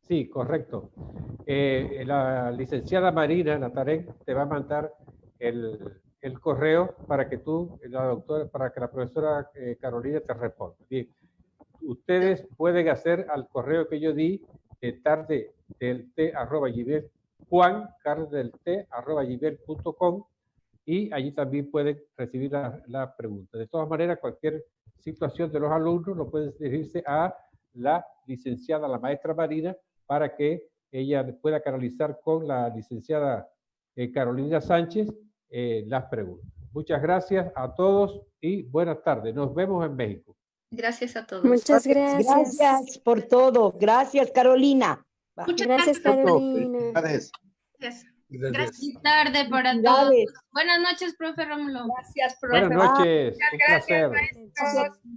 Sí, correcto. La licenciada Marina Natarén te va a mandar el correo para que para que la profesora Carolina te responda. Bien, ustedes pueden hacer al correo que yo di de tardedelte@gmail, juancarlosdelte@gmail.com, y allí también pueden recibir la pregunta. De todas maneras, cualquier situación de los alumnos lo pueden dirigirse a la licenciada, la maestra Marina, para que ella pueda canalizar con la licenciada Carolina Sánchez las preguntas. Muchas gracias a todos y buenas tardes. Nos vemos en México. Gracias a todos. Muchas gracias. Gracias por todo. Gracias, Carolina. Muchas Gracias, Carolina. Gracias. Feliz tarde para todos. Felicidades. Buenas noches, profe Rómulo. Gracias, profe. Buenas noches. Un placer.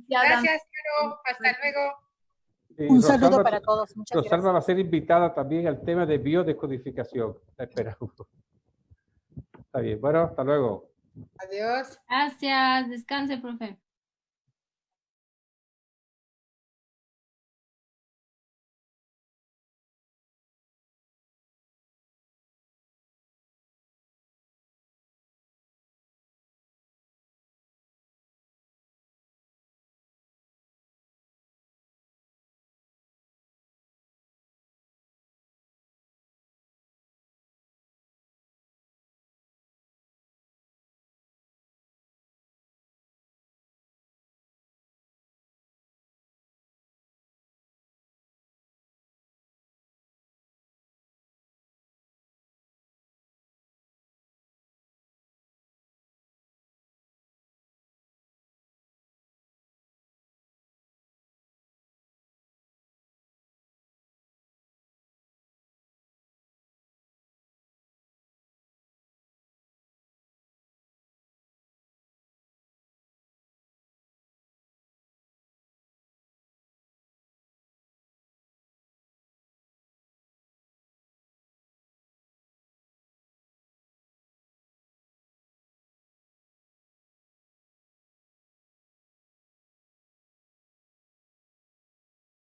Gracias, Caro. Hasta luego. Un saludo para todos. Muchas gracias. Rosalba va a ser invitada también al tema de biodescodificación. La esperamos. Está bien. Bueno, hasta luego. Adiós. Gracias. Descanse, profe.